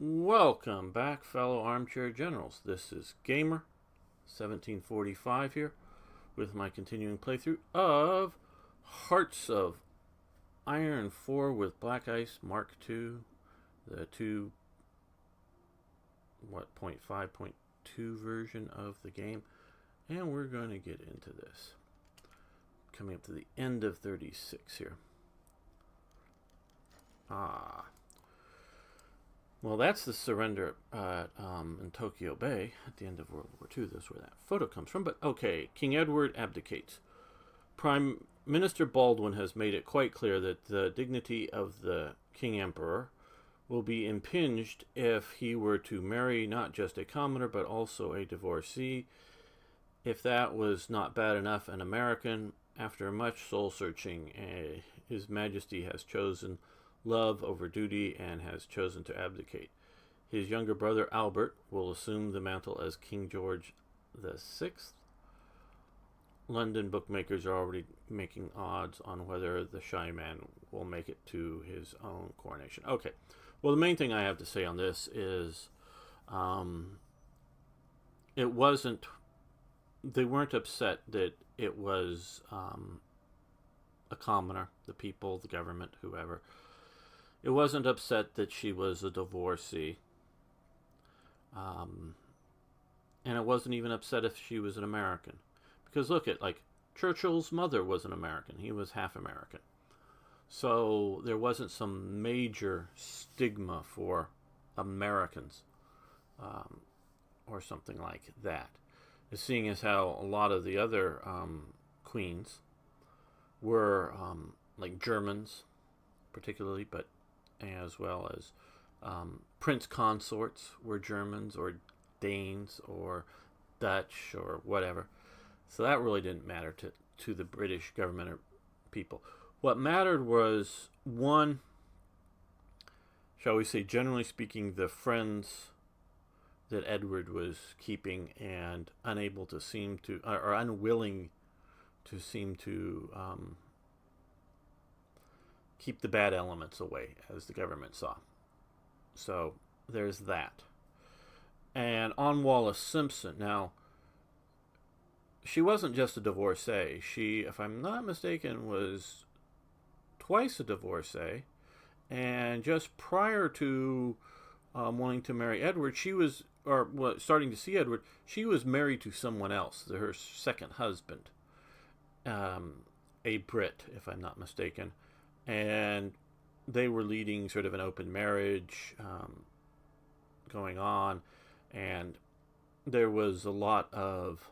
Welcome back, fellow armchair generals. This is Gamer 1745 here with my continuing playthrough of Hearts of Iron 4 with BlackICE Mark II, the 2.5.2 version of the game, and we're going to get into this. Coming up to the end of 36 here. Well, that's the surrender in Tokyo Bay at the end of World War II. That's where that photo comes from. But okay, King Edward abdicates. Prime Minister Baldwin has made it quite clear that the dignity of the King Emperor will be impinged if he were to marry not just a commoner but also a divorcee. If that was not bad enough, an American, after much soul-searching, His Majesty has chosen love over duty and has chosen to abdicate. His younger brother Albert will assume the mantle as King George VI. London bookmakers are already making odds on whether the shy man will make it to his own coronation. Okay, well, the main thing I have to say on this is it wasn't, they weren't upset that it was a commoner, the people, the government, whoever. It wasn't upset that she was a divorcee. And it wasn't even upset if she was an American. Because look at, like, Churchill's mother was an American. He was half American. So there wasn't some major stigma for Americans or something like that. Seeing as how a lot of the other queens were like Germans, particularly, but as well as prince consorts were Germans or Danes or Dutch or whatever. So that really didn't matter to the British government or people. What mattered was, one, shall we say, generally speaking, the friends that Edward was keeping and unable to seem to, or unwilling to seem to keep the bad elements away, as the government saw. So there's that. And on Wallis Simpson, now, she wasn't just a divorcee. She, if I'm not mistaken, was twice a divorcee. And just prior to wanting to marry Edward, she was, or well, starting to see Edward, she was married to someone else, her second husband, a Brit, if I'm not mistaken. And they were leading sort of an open marriage going on, and there was a lot of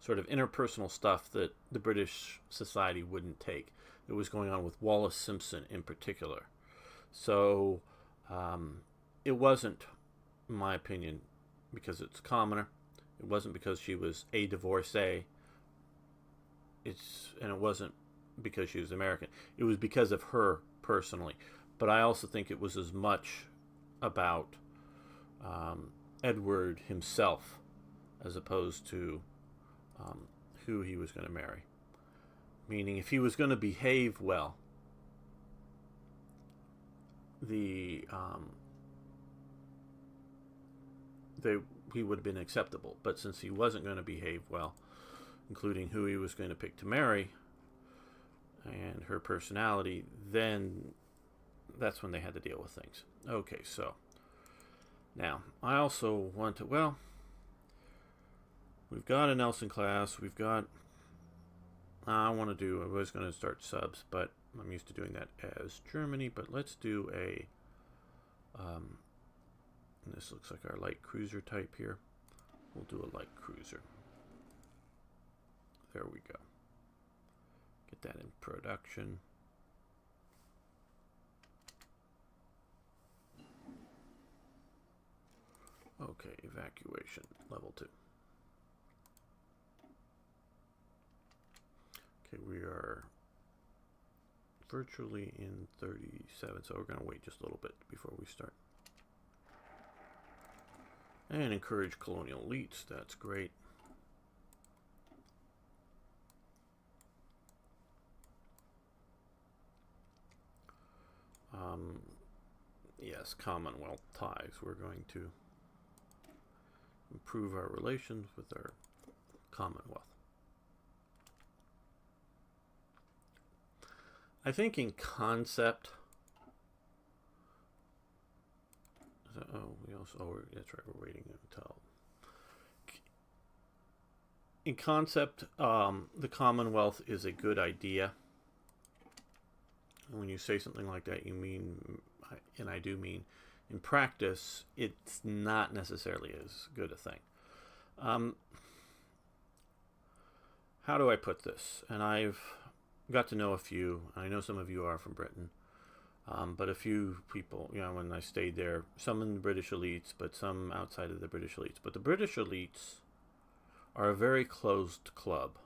sort of interpersonal stuff that the British society wouldn't take. It was going on with Wallis Simpson in particular. So it wasn't, in my opinion, because it's a commoner. It wasn't because she was a divorcee. And it wasn't because she was American. It was because of her personally. But I also think it was as much about Edward himself as opposed to who he was going to marry. Meaning, if he was going to behave well, he would have been acceptable. But since he wasn't going to behave well, including who he was going to pick to marry and her personality, then that's when they had to deal with things. Okay, so now I also want to, well, we've got a Nelson class, we've got, I was going to start subs, but I'm used to doing that as Germany, but let's do a, this looks like our light cruiser type here. We'll do a light cruiser. There we go. Get that in production. Okay, evacuation, level 2. Okay, we are virtually in 37, so we're going to wait just a little bit before we start. And encourage colonial elites, that's great. Yes, Commonwealth ties. We're going to improve our relations with our Commonwealth. I think in concept. That's right. We're waiting until. In concept, the Commonwealth is a good idea. And when you say something like that, you mean, and I do mean, in practice, it's not necessarily as good a thing. How do I put this? And I've got to know a few. I know some of you are from Britain. But a few people, when I stayed there, some in the British elites, but some outside of the British elites. But the British elites are a very closed club.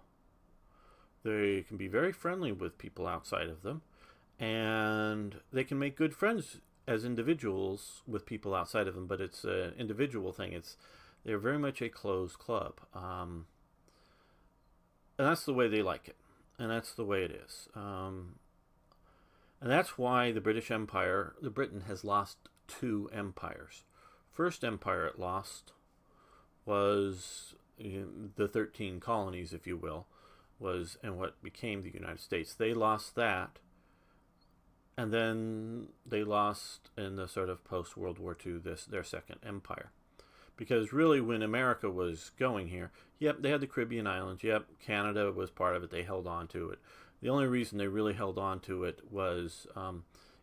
They can be very friendly with people outside of them, and they can make good friends as individuals with people outside of them, but it's an individual thing. They're very much a closed club. And that's the way they like it. And that's the way it is. And that's why the British Empire, Britain has lost 2 empires. First empire it lost was the 13 colonies, if you will, and what became the United States. They lost that, and then they lost in the sort of post-World War II their second empire. Because really when America was going here, yep, they had the Caribbean islands, yep, Canada was part of it, they held on to it. The only reason they really held on to it was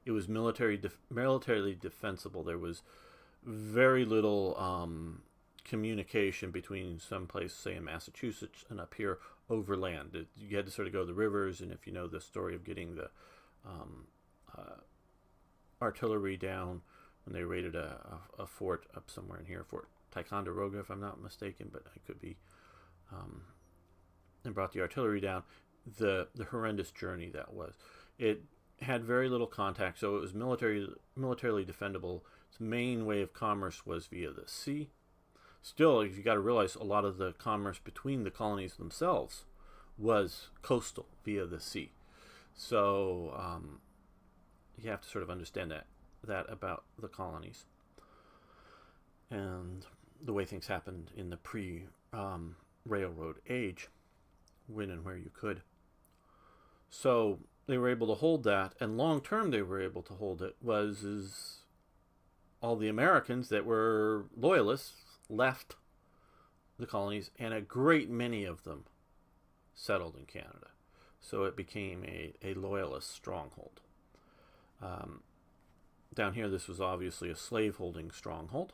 it was militarily defensible. There was very little communication between some place, say in Massachusetts, and up here overland. You had to sort of go the rivers, and if you know the story of getting the artillery down when they raided a fort up somewhere in here, Fort Ticonderoga, if I'm not mistaken, but I could be, and brought the artillery down. The horrendous journey that was. It had very little contact, so it was militarily defendable. Its main way of commerce was via the sea. Still, you got to realize a lot of the commerce between the colonies themselves was coastal via the sea. So you have to sort of understand that about the colonies and the way things happened in the pre-railroad age, when and where you could. So they were able to hold that, and long term they were able to hold it. Was all the Americans that were loyalists left the colonies, and a great many of them settled in Canada. So it became a loyalist stronghold. Down here, this was obviously a slave-holding stronghold.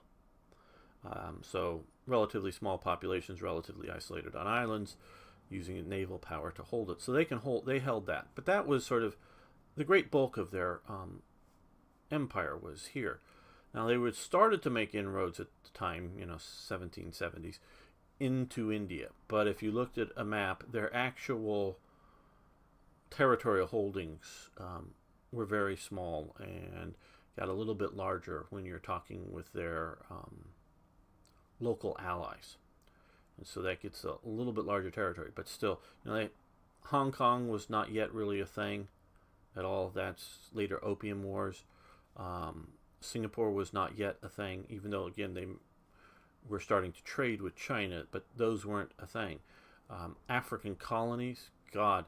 So relatively small populations, relatively isolated on islands, using naval power to hold it. So they held that. But that was sort of the great bulk of their empire was here. Now they were started to make inroads at the time, 1770s, into India. But if you looked at a map, their actual territorial holdings were very small and got a little bit larger when you're talking with their local allies. And so that gets a little bit larger territory, but still, Hong Kong was not yet really a thing at all. That's later Opium Wars. Singapore was not yet a thing, even though, again, they were starting to trade with China, but those weren't a thing. African colonies, God,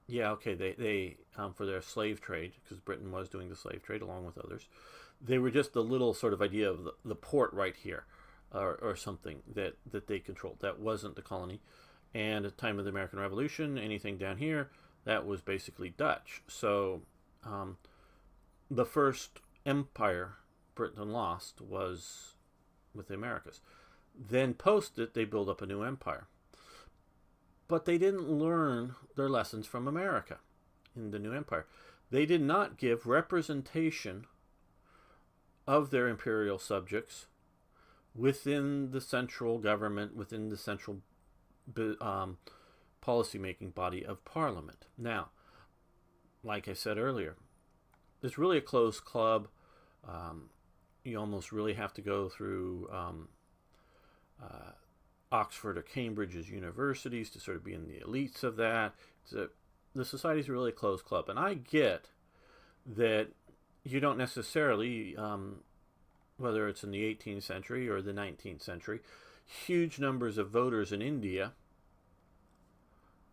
they for their slave trade, because Britain was doing the slave trade along with others, they were just a little sort of idea of the port right here. Or something that they controlled. That wasn't the colony. And at the time of the American Revolution, anything down here, that was basically Dutch. So the first empire Britain lost was with the Americas. Then post it, they built up a new empire. But they didn't learn their lessons from America in the new empire. They did not give representation of their imperial subjects within the central government, within the central policy-making body of Parliament. Now, like I said earlier, it's really a closed club. You almost really have to go through Oxford or Cambridge as universities to sort of be in the elites of that. The society's really a closed club. And I get that you don't necessarily, whether it's in the 18th century or the 19th century, huge numbers of voters in India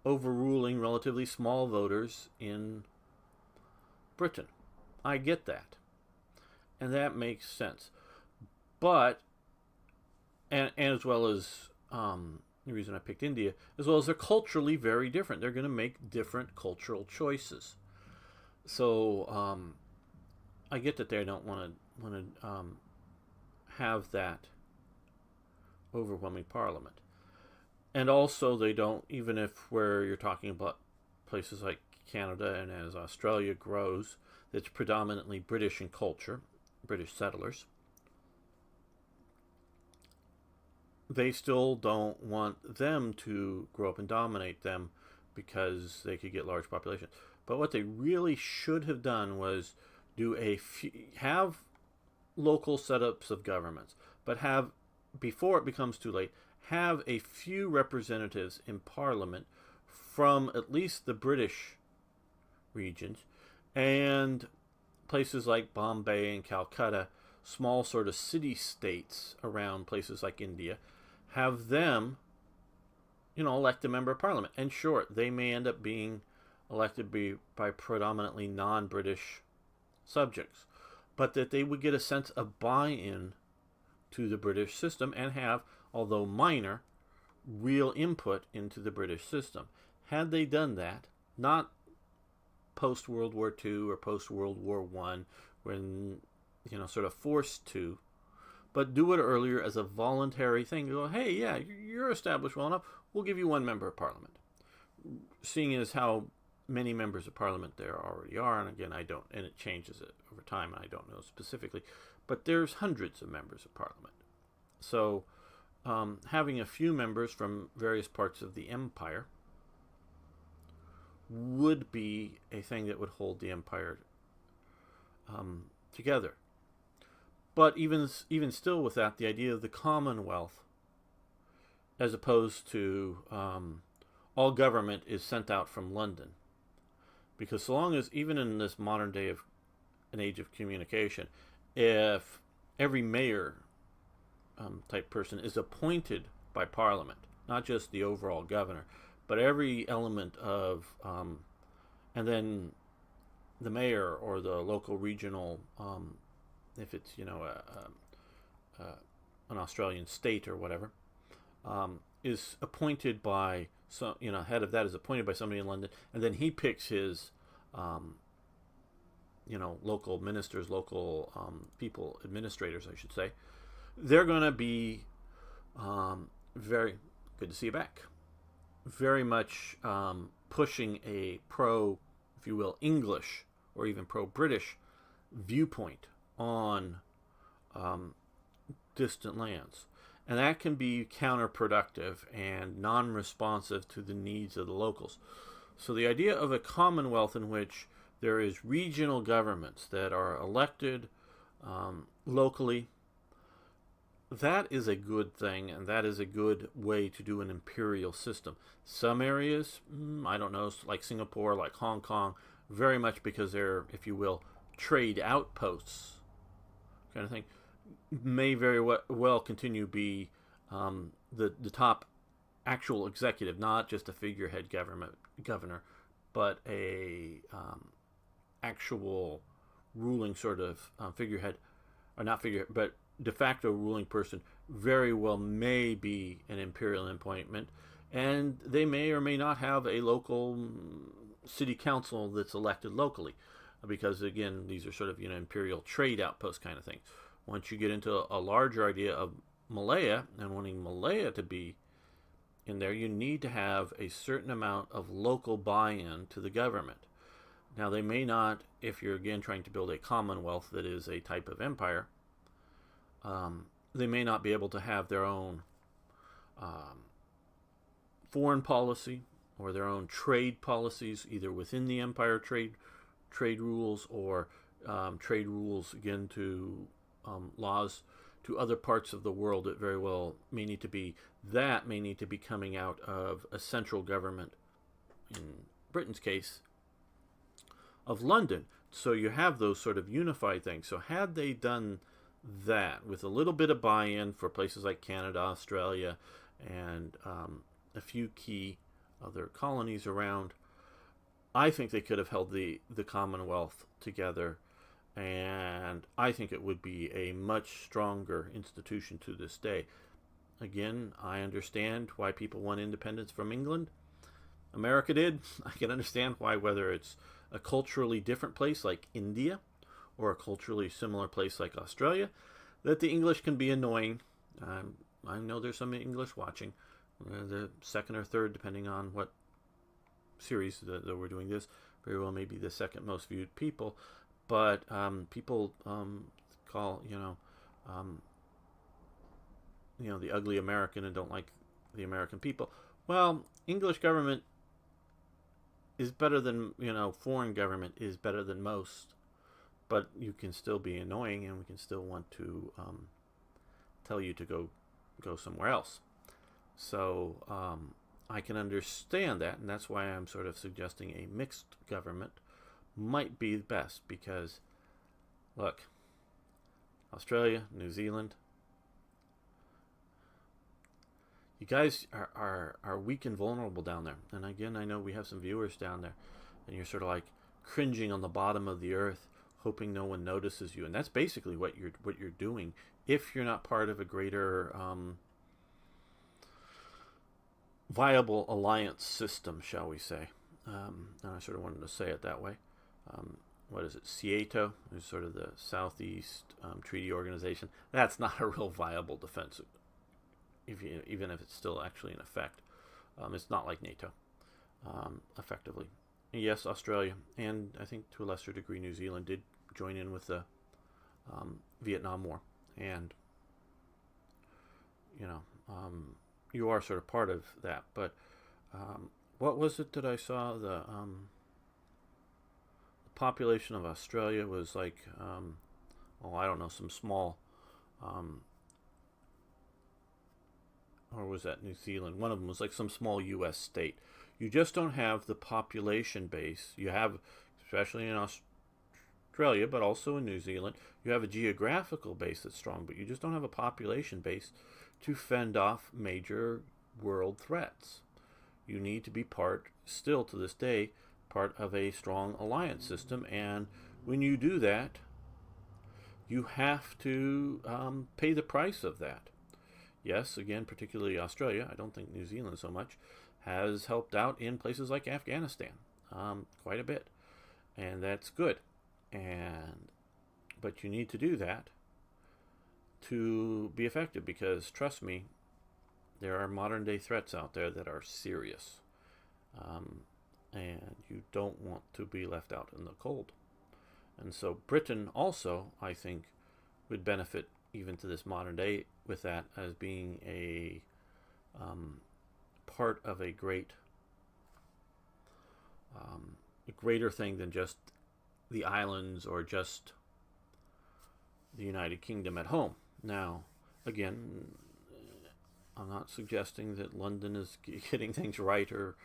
overruling relatively small voters in Britain. I get that. And that makes sense. But, and as well as, the reason I picked India, as well as they're culturally very different. They're going to make different cultural choices. So, I get that they don't want to have that overwhelming parliament. And also, they don't, even if where you're talking about places like Canada and as Australia grows, it's predominantly British in culture, British settlers, they still don't want them to grow up and dominate them because they could get large populations. But what they really should have done was have local setups of governments, but have, before it becomes too late, have a few representatives in Parliament from at least the British regions and places like Bombay and Calcutta, small sort of city-states around places like India, have them, elect a member of Parliament. And sure, they may end up being elected by predominantly non-British subjects, but that they would get a sense of buy-in to the British system and have, although minor, real input into the British system. Had they done that, not post-World War II or post-World War I, when, sort of forced to, but do it earlier as a voluntary thing. Go, hey, yeah, you're established well enough, we'll give you one member of Parliament. Seeing as how many members of Parliament there already are, and again, and it changes it over time, and I don't know specifically, but there's hundreds of members of Parliament. So, having a few members from various parts of the empire would be a thing that would hold the empire together. But even still with that, the idea of the Commonwealth, as opposed to all government is sent out from London. Because so long as, even in this modern day of an age of communication, if every mayor type person is appointed by Parliament, not just the overall governor, but every element of, and then the mayor or the local regional, if it's, an Australian state or whatever, is appointed by, head of that is appointed by somebody in London, and then he picks his, local ministers, local people, administrators, I should say. They're going to be very good to see you back. Very much pushing a pro, if you will, English or even pro-British viewpoint on distant lands. And that can be counterproductive and non-responsive to the needs of the locals. So the idea of a commonwealth in which there is regional governments that are elected locally, that is a good thing, and that is a good way to do an imperial system. Some areas, I don't know, like Singapore, like Hong Kong, very much because they're, if you will, trade outposts kind of thing, may very well continue to be the top actual executive, not just a figurehead governor, but a actual ruling sort of figurehead, or not figurehead, but de facto ruling person, very well may be an imperial appointment, and they may or may not have a local city council that's elected locally, because again, these are sort of imperial trade outpost kind of things. Once you get into a larger idea of Malaya and wanting Malaya to be in there, you need to have a certain amount of local buy-in to the government. Now, they may not, if you're again trying to build a commonwealth that is a type of empire, they may not be able to have their own foreign policy or their own trade policies, either within the empire trade rules, or trade rules again to laws to other parts of the world. That very well may need to be coming out of a central government, in Britain's case, of London, So you have those sort of unified things. So had they done that with a little bit of buy-in for places like Canada, Australia, and a few key other colonies around, I think they could have held the Commonwealth together, and I think it would be a much stronger institution to this day. Again, I understand why people want independence from England. America did. I can understand why, whether it's a culturally different place like India or a culturally similar place like Australia, that the English can be annoying. I know there's some English watching. The second or third, depending on what series that we're doing this, very well maybe the second most viewed people. But people call, the ugly American and don't like the American people. Well, English government is better than, foreign government is better than most. But you can still be annoying, and we can still want to tell you to go somewhere else. So I can understand that, and that's why I'm sort of suggesting a mixed government might be best, because, look, Australia, New Zealand, you guys are weak and vulnerable down there. And again, I know we have some viewers down there, and you're sort of like cringing on the bottom of the earth, hoping no one notices you. And that's basically what you're doing if you're not part of a greater viable alliance system, shall we say. And I sort of wanted to say it that way. What is it? SEATO is sort of the Southeast Treaty Organization. That's not a real viable defense, even if it's still actually in effect. It's not like NATO, effectively. Yes, Australia, and I think to a lesser degree New Zealand did join in with the Vietnam War. And, you are sort of part of that. But what was it that I saw? The population of Australia was like, I don't know, some small, or was that New Zealand? One of them was like some small U.S. state. You just don't have the population base. You have, especially in Australia, but also in New Zealand, you have a geographical base that's strong, but you just don't have a population base to fend off major world threats. You need to be still to this day, part of a strong alliance system, and when you do that, you have to pay the price of that. Yes, again, particularly Australia, I don't think New Zealand so much, has helped out in places like Afghanistan quite a bit, and that's good. But you need to do that to be effective, because trust me, there are modern day threats out there that are serious, and you don't want to be left out in the cold. And so Britain also, I think, would benefit even to this modern day with that, as being a part of a greater thing than just the islands or just the United Kingdom at home. Now, again, I'm not suggesting that London is getting things right or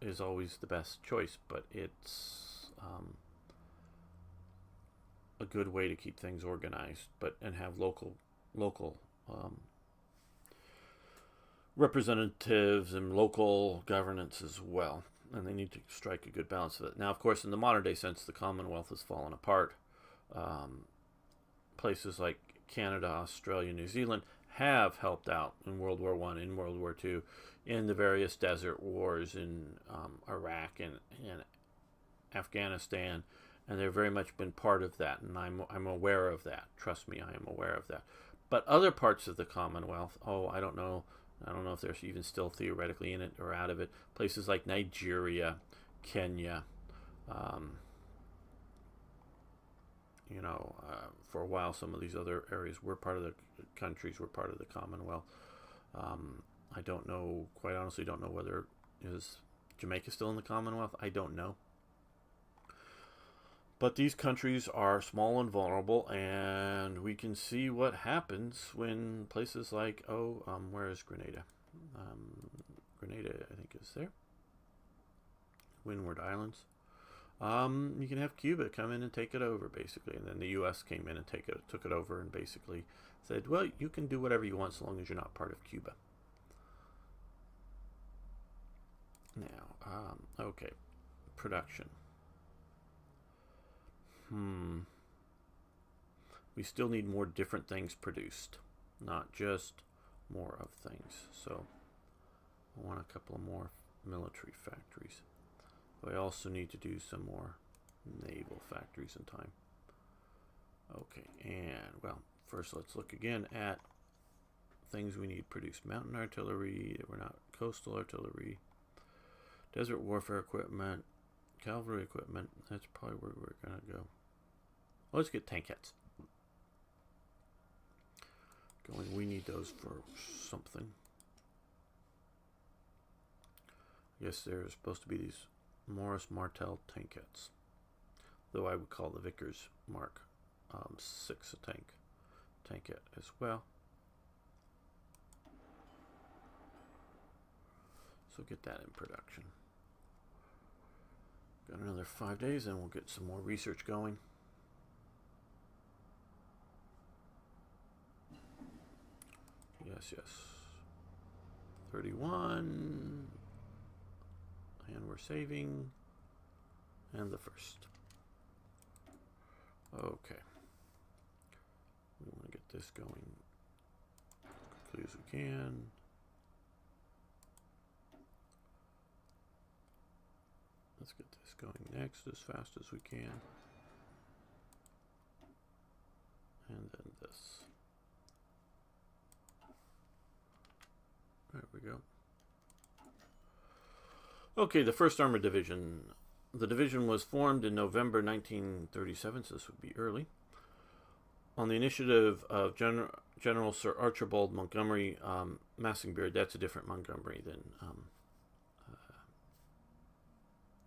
is always the best choice, but it's a good way to keep things organized, and have local representatives and local governance as well. And they need to strike a good balance of it. Now, of course, in the modern day sense, the Commonwealth has fallen apart. Places like Canada, Australia, New Zealand have helped out in World War I, in World War II, in the various desert wars in Iraq and Afghanistan, and they've very much been part of that, and I'm aware of that. Trust me, I am aware of that. But other parts of the Commonwealth, I don't know if they're even still theoretically in it or out of it. Places like Nigeria, Kenya, for a while, some of these other areas were part of the countries, were part of the Commonwealth. I don't know, quite honestly, don't know whether is Jamaica still in the Commonwealth. I don't know. But these countries are small and vulnerable, and we can see what happens when places like, where is Grenada? Grenada, I think, is there. Windward Islands. You can have Cuba come in and take it over, basically, and then the U.S. came in and took it over, and basically said, well, you can do whatever you want so long as you're not part of Cuba. Now, okay, production. We still need more different things produced, not just more of things. So I want a couple of more military factories. I also need to do some more naval factories in time. Okay, and well, first let's look again at things we need produced. Mountain artillery, we're not coastal artillery, desert warfare equipment, cavalry equipment. That's probably where we're gonna go. Well, let's get tankettes going. We need those for something. I guess there's supposed to be these Morris Martel tankettes, though I would call the Vickers Mark 6 a tankette as well. So get that in production. Got another 5 days and we'll get some more research going. Yes, yes. 31. And we're saving. And the first. Okay. We want to get this going as quickly as we can. Let's get this going next as fast as we can. And then this. There we go. Okay, the 1st Armored Division. The division was formed in November 1937, so this would be early, on the initiative of General Sir Archibald Montgomery Massingbeard. That's a different Montgomery than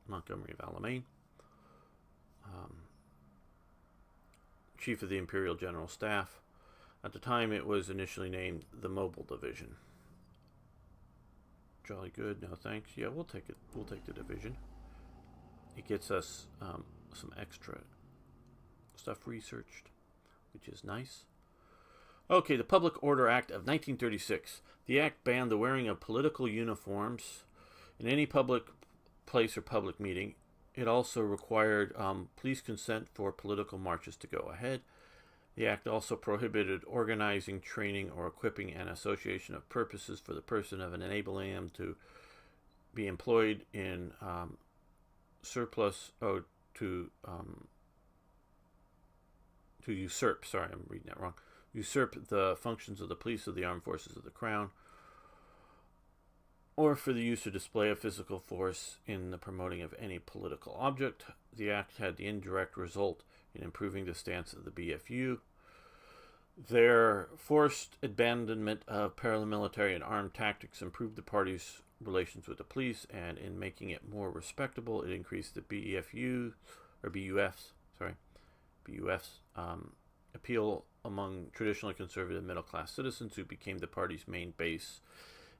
Montgomery of Alamein. Chief of the Imperial General Staff. At the time, it was initially named the Mobile Division. Jolly good. No thanks. Yeah, we'll take it. We'll take the division. It gets us some extra stuff researched, which is nice. Okay, the Public Order Act of 1936. The act banned the wearing of political uniforms in any public place or public meeting. It also required police consent for political marches to go ahead. The act also prohibited organizing, training, or equipping an association of purposes for the person of enabling them to be employed in to usurp, sorry, I'm reading that wrong, usurp the functions of the police of the armed forces of the crown, or for the use or display of physical force in the promoting of any political object. The act had the indirect result in improving the stance of the BFU. Their forced abandonment of paramilitary and armed tactics improved the party's relations with the police, and in making it more respectable, it increased the BUF's appeal among traditionally conservative middle-class citizens, who became the party's main base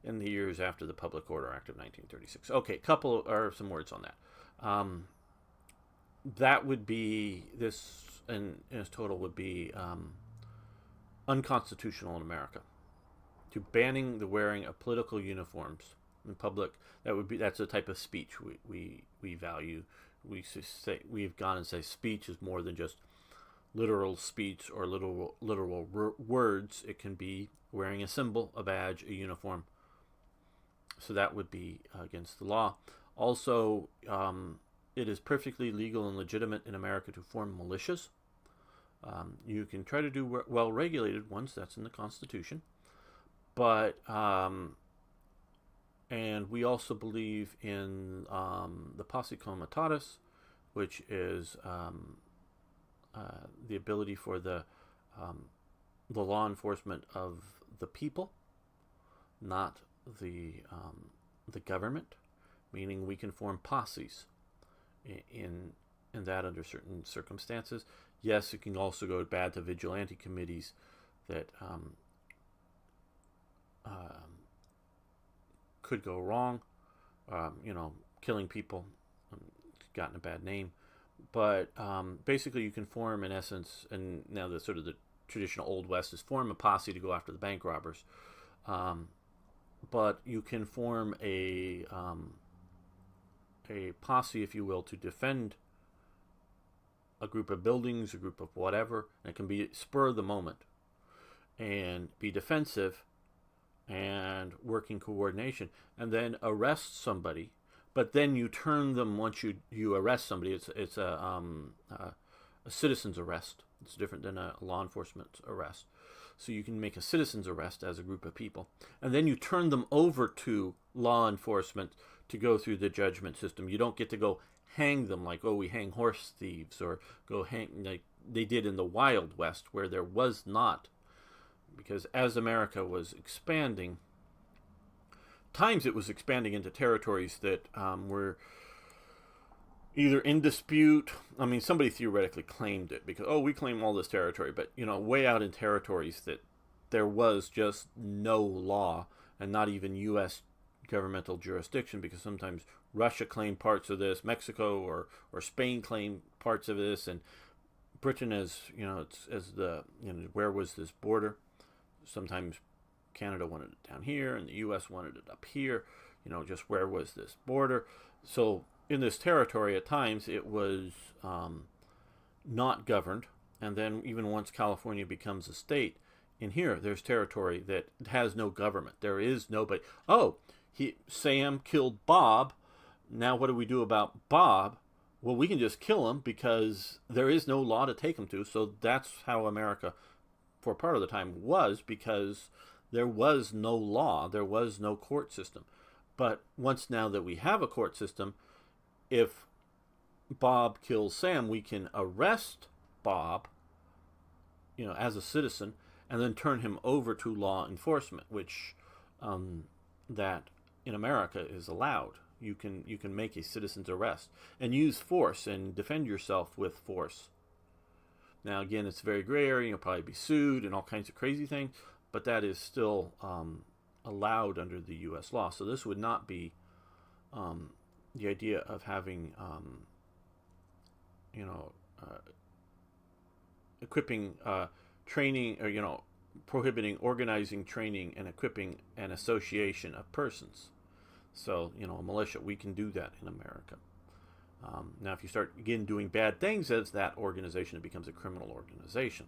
in the years after the Public Order Act of 1936. Okay, some words on that. That would be, this in its total would be unconstitutional in America. To banning the wearing of political uniforms in public, that's a type of speech we value. We've gone and say speech is more than just literal speech or literal words. It can be wearing a symbol, a badge, a uniform. So that would be against the law. Also, it is perfectly legal and legitimate in America to form militias. You can try to do well-regulated ones. That's in the Constitution. But, and we also believe in the posse comitatus, which is the ability for the law enforcement of the people, not the government, meaning we can form posses in that under certain circumstances. Yes, it can also go bad to vigilante committees that could go wrong. Killing people, gotten a bad name. But basically, you can form, in essence, and now the sort of the traditional Old West is form a posse to go after the bank robbers. Um, but you can form a posse, if you will, to defend a group of buildings, a group of whatever. And it can be spur of the moment and be defensive and work in coordination, and then arrest somebody. But then you turn them once you arrest somebody. It's a citizen's arrest. It's different than a law enforcement arrest. So you can make a citizen's arrest as a group of people, and then you turn them over to law enforcement to go through the judgment system. You don't get to go hang them like, oh, we hang horse thieves, or go hang like they did in the Wild West, where there was not, because as America was expanding, times it was expanding into territories that were either in dispute. I mean, somebody theoretically claimed it because, oh, we claim all this territory, but, way out in territories that there was just no law and not even U.S. governmental jurisdiction, because sometimes Russia claimed parts of this, Mexico or Spain claimed parts of this, and Britain where was this border? Sometimes Canada wanted it down here and the U.S. wanted it up here, just where was this border? So in this territory, at times it was not governed, and then even once California becomes a state, in here there's territory that has no government. There is nobody. Oh, Sam killed Bob. Now what do we do about Bob? Well, we can just kill him because there is no law to take him to. So that's how America, for part of the time, was, because there was no law, there was no court system. But once now that we have a court system, if Bob kills Sam, we can arrest Bob, as a citizen, and then turn him over to law enforcement, which that in America is allowed. You can make a citizen's arrest and use force and defend yourself with force. Now, again, it's very gray area. You'll probably be sued and all kinds of crazy things, but that is still allowed under the U.S. law. So this would not be the idea of having, equipping, training, or, prohibiting organizing, training, and equipping an association of persons. So, a militia, we can do that in America. Now, if you start, again, doing bad things as that organization, it becomes a criminal organization.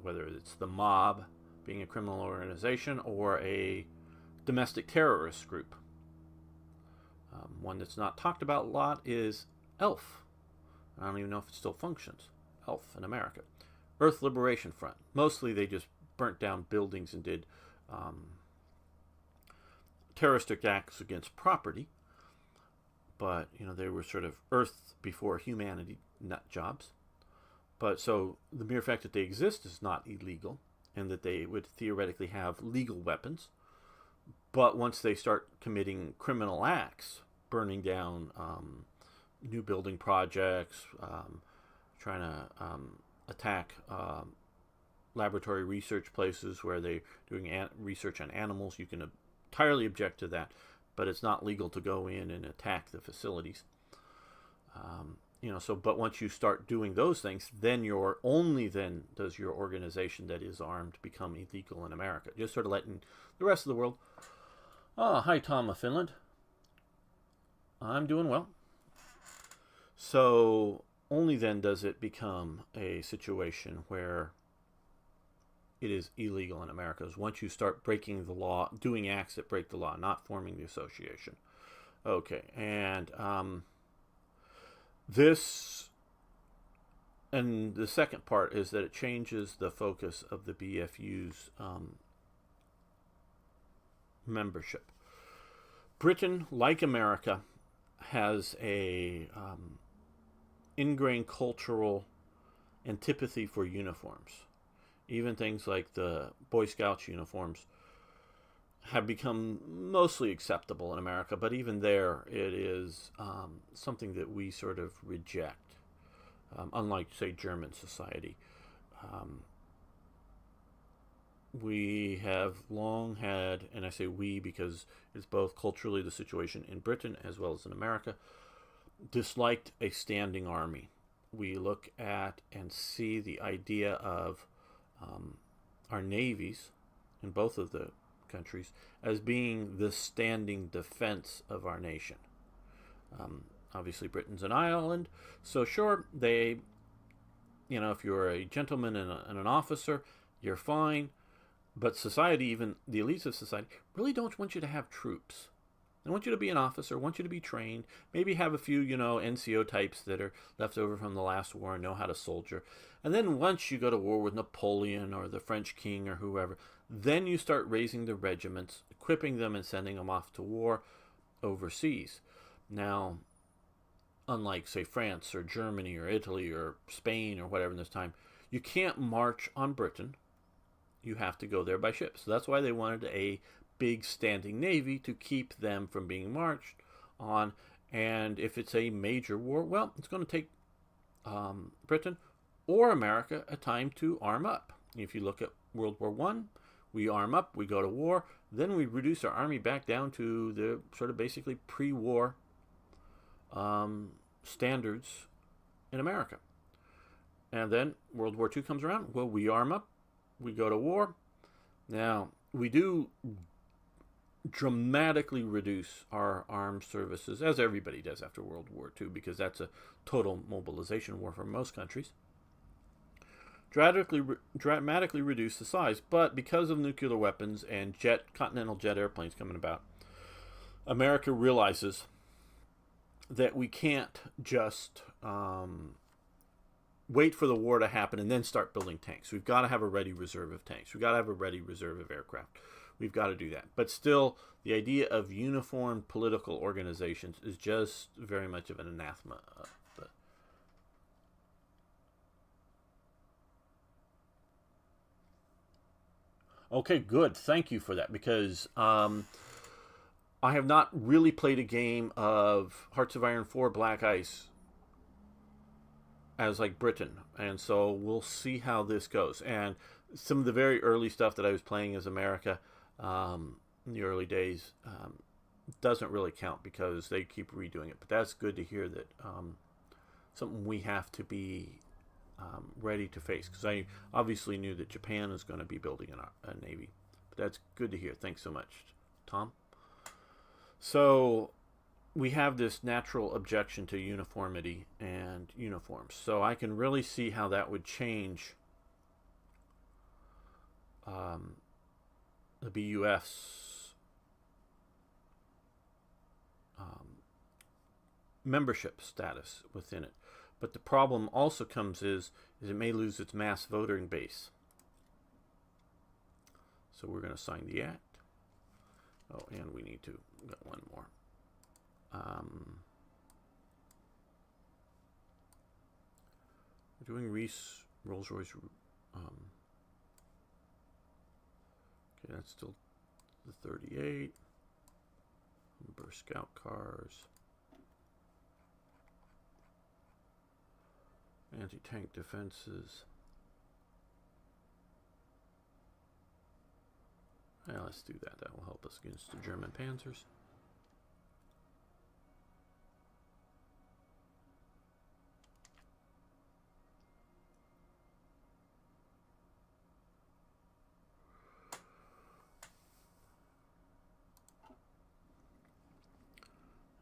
Whether it's the mob being a criminal organization or a domestic terrorist group. One that's not talked about a lot is ELF. I don't even know if it still functions. ELF in America. Earth Liberation Front. Mostly they just burnt down buildings and did terroristic acts against property. But, they were sort of Earth before humanity nut jobs. But so the mere fact that they exist is not illegal, and that they would theoretically have legal weapons. But once they start committing criminal acts, burning down new building projects, trying to attack laboratory research places where they're doing research on animals, you can entirely object to that, but it's not legal to go in and attack the facilities. But once you start doing those things, then then does your organization that is armed become illegal in America. Just sort of letting the rest of the world. Oh, hi, Tom of Finland. I'm doing well. So only then does it become a situation where it is illegal in America, is once you start breaking the law, doing acts that break the law, not forming the association. Okay, and the second part is that it changes the focus of the BFU's membership. Britain, like America, has a ingrained cultural antipathy for uniforms. Even things like the Boy Scouts uniforms have become mostly acceptable in America, but even there, it is something that we sort of reject, unlike, say, German society. We have long had, and I say we because it's both culturally the situation in Britain as well as in America, disliked a standing army. We look at and see the idea of our navies in both of the countries as being the standing defense of our nation. Obviously, Britain's an island, so sure, they, if you're a gentleman and an officer, you're fine. But society, even the elites of society, really don't want you to have troops. They want you to be an officer, want you to be trained, maybe have a few, NCO types that are left over from the last war and know how to soldier. And then once you go to war with Napoleon or the French king or whoever, then you start raising the regiments, equipping them and sending them off to war overseas. Now, unlike, say, France or Germany or Italy or Spain or whatever in this time, you can't march on Britain. You have to go there by ship. So that's why they wanted a big standing navy to keep them from being marched on. And if it's a major war, well, it's going to take Britain or America a time to arm up. If you look at World War I, we arm up, we go to war, then we reduce our army back down to the sort of basically pre-war standards in America. And then World War II comes around, well, we arm up, we go to war. Now, we do dramatically reduce our armed services, as everybody does after World War II, because that's a total mobilization war for most countries. Dramatically reduce the size, but because of nuclear weapons and continental jet airplanes coming about, America realizes that we can't just wait for the war to happen and then start building tanks. We've got to have a ready reserve of tanks. We've got to have a ready reserve of aircraft. We've got to do that. But still, the idea of uniform political organizations is just very much of an anathema. Okay, good. Thank you for that, because I have not really played a game of Hearts of Iron 4 BlackICE as like Britain, and so we'll see how this goes. And some of the very early stuff that I was playing as America in the early days doesn't really count because they keep redoing it. But that's good to hear that something we have to be ready to face, because I obviously knew that Japan is going to be building a navy. But that's good to hear. Thanks so much, Tom. So we have this natural objection to uniformity and uniforms. So I can really see how that would change the BUF's membership status within it. But the problem also comes is it may lose its mass voting base. So we're going to sign the act. Oh, and we need to get one more. We're doing Rolls-Royce. Okay, that's still the 38. Humber Scout cars. Anti-tank defenses. Yeah, let's do that. That will help us against the German panzers.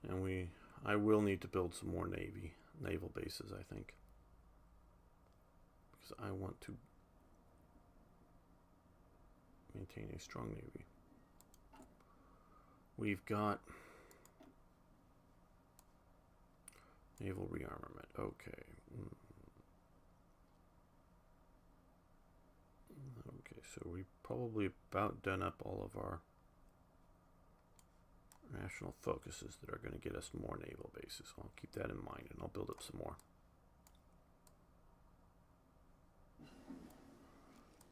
And I will need to build some more naval bases, I think. Because I want to maintain a strong navy. We've got naval rearmament. Okay. Okay, so we probably about done up all of our national focuses that are going to get us more naval bases. I'll keep that in mind and I'll build up some more.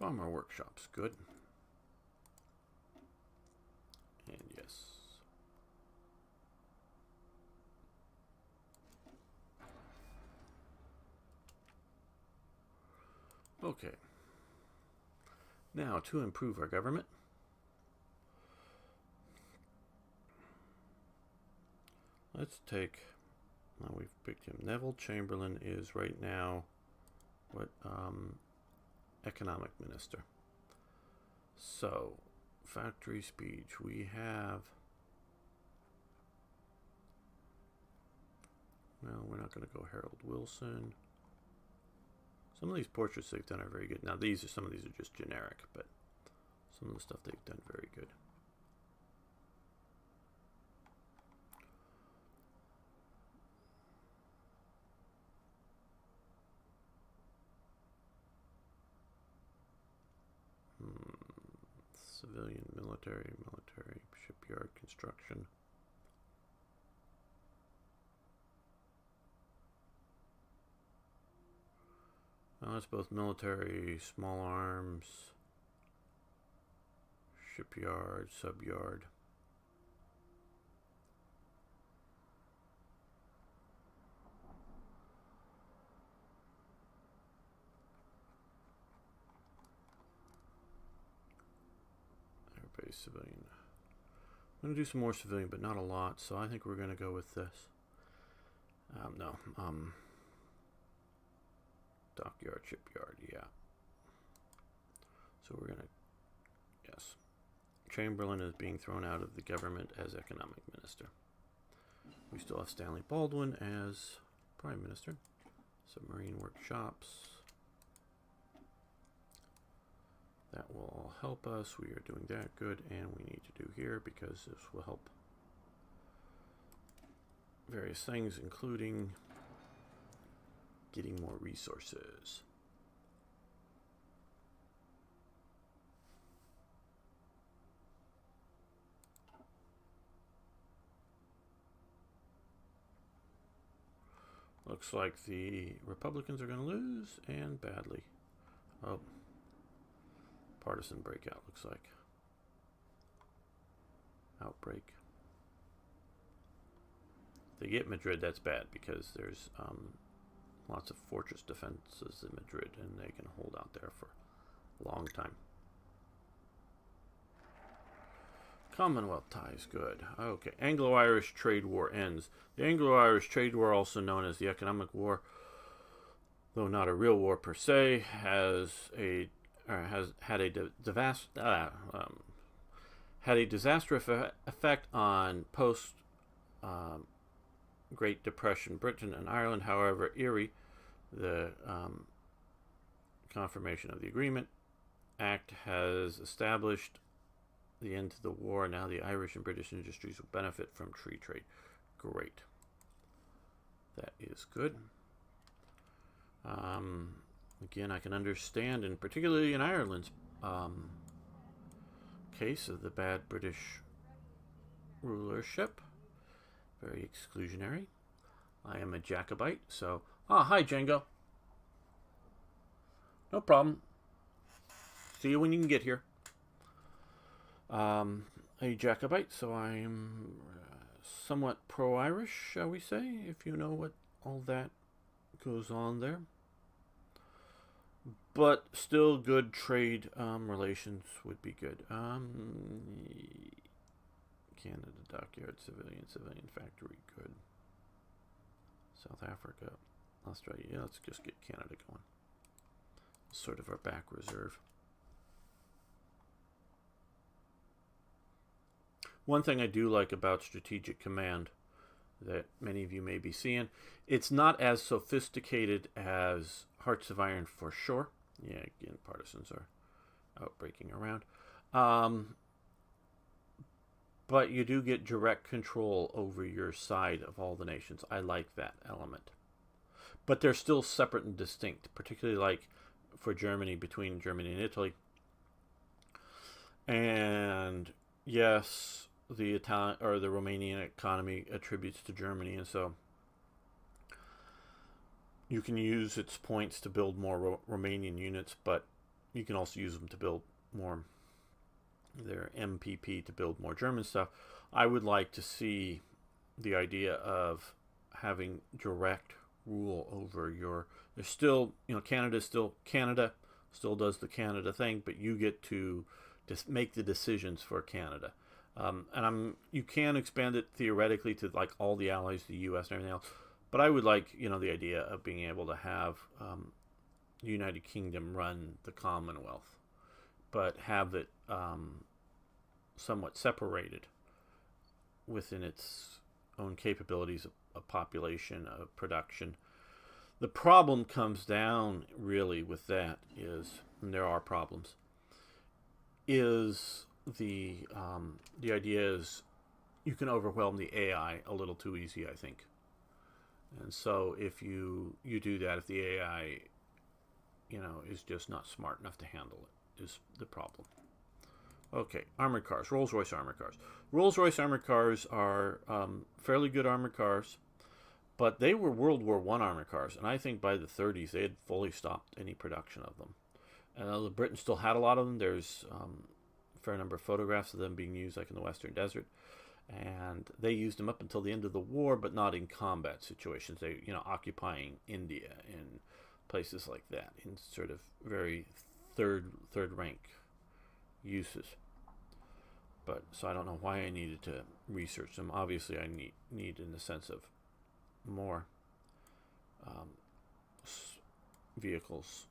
Bomber workshops, good. And yes. Okay. Now, to improve our government, let's take we've picked him. Neville Chamberlain is right now what economic minister. So factory speech, we have, well, we're not going to go Harold Wilson. Some of these portraits they've done are very good. Now some of these are just generic, but some of the stuff they've done very good. Civilian, military, shipyard, construction. Well, it's both military, small arms, shipyard, subyard. Everybody's civilian. I'm going to do some more civilian, but not a lot, so I think we're going to go with this. Dockyard, shipyard, yeah. So we're going to, yes. Chamberlain is being thrown out of the government as economic minister. We still have Stanley Baldwin as prime minister. Submarine workshops. That will all help us. We are doing that good, and we need to do here because this will help various things, including getting more resources. Looks like the Republicans are going to lose, and badly. Oh, partisan breakout, looks like. Outbreak. If they get Madrid, that's bad, because there's lots of fortress defenses in Madrid, and they can hold out there for a long time. Commonwealth ties, good. Okay, Anglo-Irish trade war ends. The Anglo-Irish trade war, also known as the Economic War, though not a real war per se, has had a disastrous effect on post Great Depression Britain and Ireland. However, Erie, the confirmation of the Agreement Act, has established the end to the war. Now the Irish and British industries will benefit from free trade. Great. That is good. Again, I can understand, and particularly in Ireland's case of the bad British rulership. Very exclusionary. I am a Jacobite, so... hi, Django. No problem. See you when you can get here. A Jacobite, so I'm somewhat pro-Irish, shall we say, if you know what all that goes on there. But still good trade relations would be good. Canada, dockyard, civilian factory, good. South Africa, Australia, yeah, let's just get Canada going. Sort of our back reserve. One thing I do like about Strategic Command that many of you may be seeing, it's not as sophisticated as Hearts of Iron for sure. Yeah, again, partisans are outbreaking around. But you do get direct control over your side of all the nations. I like that element. But they're still separate and distinct, particularly like for Germany, between Germany and Italy. And yes, the Italian or the Romanian economy attributes to Germany, and so you can use its points to build more Romanian units, but you can also use them to build more their MPP to build more German stuff. I would like to see the idea of having direct rule over your... There's still, Canada still does the Canada thing, but you get to just make the decisions for Canada. And you can expand it theoretically to like all the allies, the U.S. and everything else, But I would like, the idea of being able to have the United Kingdom run the Commonwealth, but have it somewhat separated within its own capabilities of population, of production. The problem comes down really with that is, and there are problems, is the idea is you can overwhelm the AI a little too easy, I think. And so if you do that, if the AI, is just not smart enough to handle it, is the problem. Okay, armored cars, Rolls-Royce armored cars. Rolls-Royce armored cars are fairly good armored cars, but they were World War I armored cars, and I think by the 30s they had fully stopped any production of them. And Britain still had a lot of them. There's a fair number of photographs of them being used, like in the Western Desert. And they used them up until the end of the war, but not in combat situations. They, occupying India and places like that in sort of very third rank uses. But so I don't know why I needed to research them. Obviously, I need in the sense of more vehicles,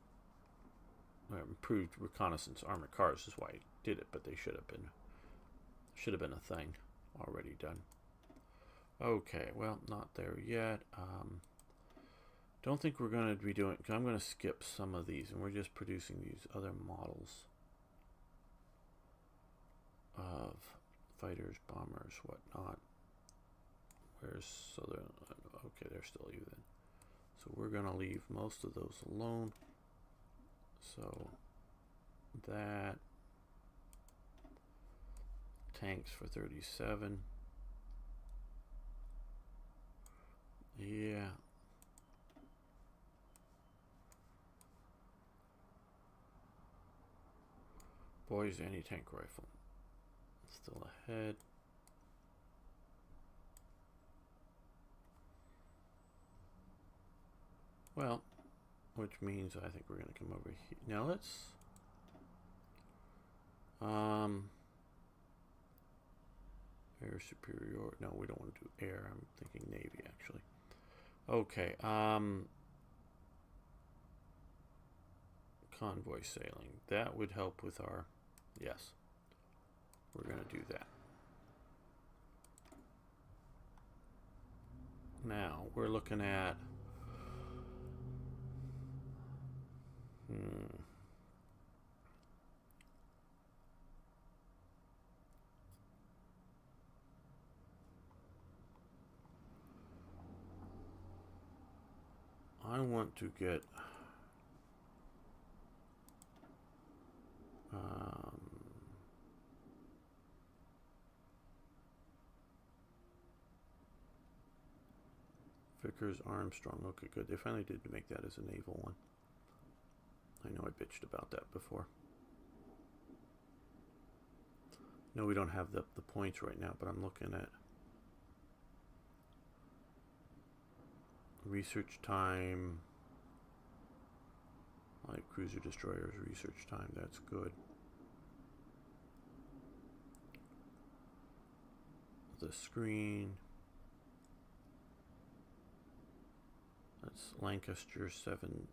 improved reconnaissance armored cars is why I did it. But they should have been a thing already done. Okay, well, not there yet. Don't think we're going to be doing. I'm going to skip some of these, and we're just producing these other models of fighters, bombers, whatnot. Where's Southern? Okay, they're still even. So we're going to leave most of those alone. So that tanks for 37. Yeah. Boys, anti-tank rifle. Still ahead. Well, which means I think we're going to come over here. Now let's air superior. No, we don't want to do air. I'm thinking Navy actually. Okay. Convoy sailing. That would help with our. Yes. We're going to do that. Now we're looking at. I want to get Vickers Armstrong. Okay, good. They finally did make that as a naval one. I know I bitched about that before. No, we don't have the points right now, but I'm looking at research time, like cruiser destroyers research time. That's good. The screen. That's Lancaster 7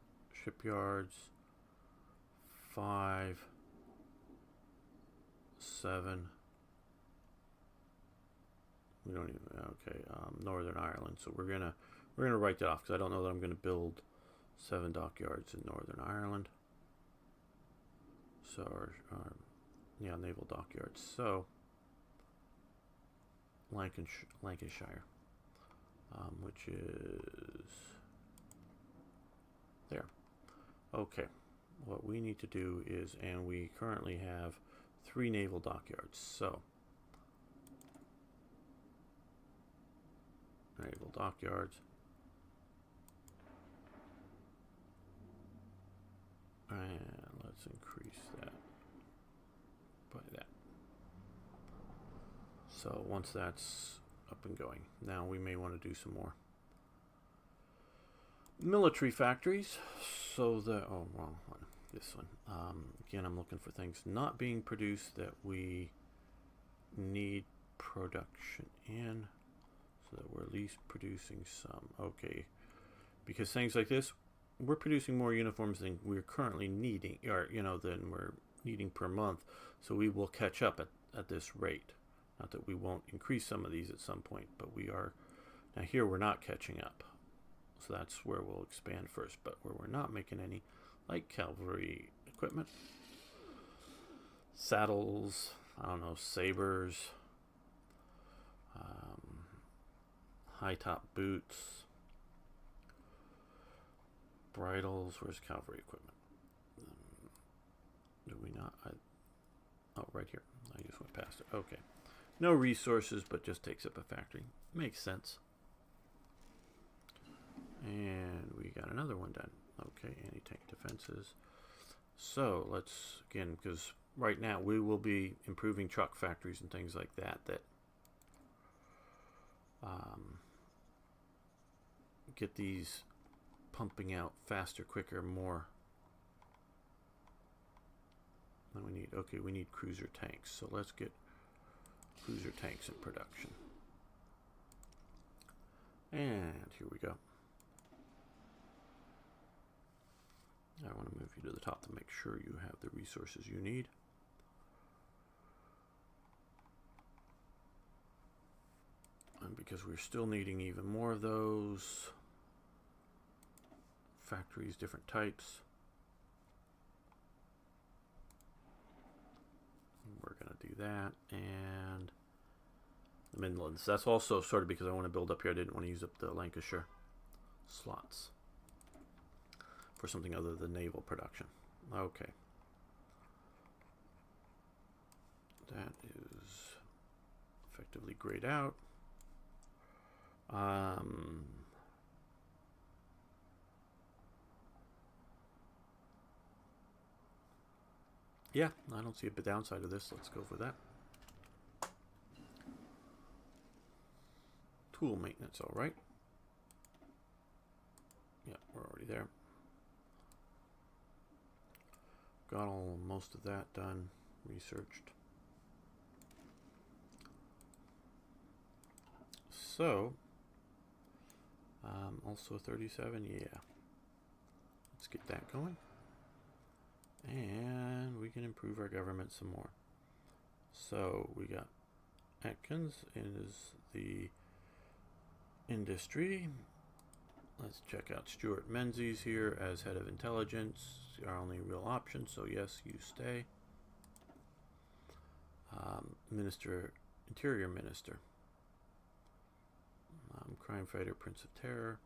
shipyards. 5, 7. We don't even. Okay, Northern Ireland. So we're gonna write that off because I don't know that I'm gonna build 7 dockyards in Northern Ireland. So yeah, naval dockyards. So Lancashire, which is there. Okay. What we need to do is, and we currently have 3 naval dockyards, so naval dockyards, and let's increase that by that. So once that's up and going, now we may want to do some more military factories. So wrong one. This one. Again, I'm looking for things not being produced that we need production in. So that we're at least producing some. Okay. Because things like this, we're producing more uniforms than we're currently needing, or, than we're needing per month. So we will catch up at this rate. Not that we won't increase some of these at some point, but we are. Now here we're not catching up. So that's where we'll expand first. But where we're not making any light cavalry equipment, saddles, I don't know, sabers, high top boots, bridles. Where's cavalry equipment? Do we not? Oh, right here. I just went past it. Okay. No resources, but just takes up a factory. Makes sense. And we got another one done. Okay, anti-tank defenses. So let's, again, because right now we will be improving truck factories and things like that get these pumping out faster, quicker, more. Then we need cruiser tanks. So let's get cruiser tanks in production. And here we go. I want to move you to the top to make sure you have the resources you need. And because we're still needing even more of those factories, different types. We're going to do that. And the Midlands. That's also sort of because I want to build up here. I didn't want to use up the Lancashire slots for something other than naval production. Okay. That is effectively grayed out. Yeah, I don't see a downside of this. Let's go for that. Tool maintenance, all right. Yeah, we're already there. Got most of that done, researched. So, also 37, yeah. Let's get that going. And we can improve our government some more. So, we got Atkins is the industry. Let's check out Stuart Menzies here as head of intelligence. Our only real option, so yes, you stay. Interior Minister. Crime fighter, Prince of Terror.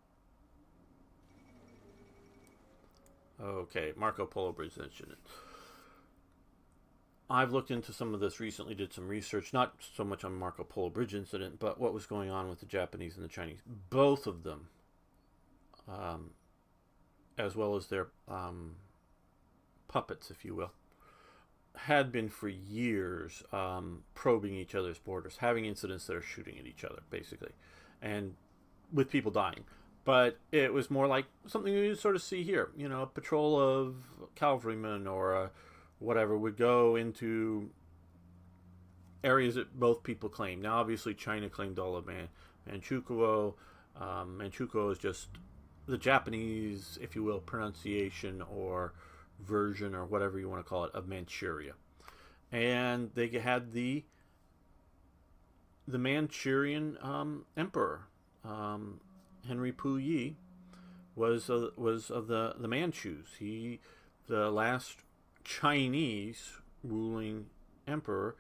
Okay, Marco Polo Bridge incident. I've looked into some of this recently, did some research, not so much on Marco Polo Bridge incident, but what was going on with the Japanese and the Chinese. Both of them, as well as their puppets, if you will, had been for years probing each other's borders, having incidents that are shooting at each other, basically, and with people dying. But it was more like something you sort of see here. You know, a patrol of cavalrymen or whatever would go into areas that both people claim. Now, obviously, China claimed all of Manchukuo. Manchukuo is just the Japanese, if you will, pronunciation or version or whatever you want to call it of Manchuria. And they had the Manchurian emperor, Henry Puyi, was of the Manchus. The last Chinese ruling emperor,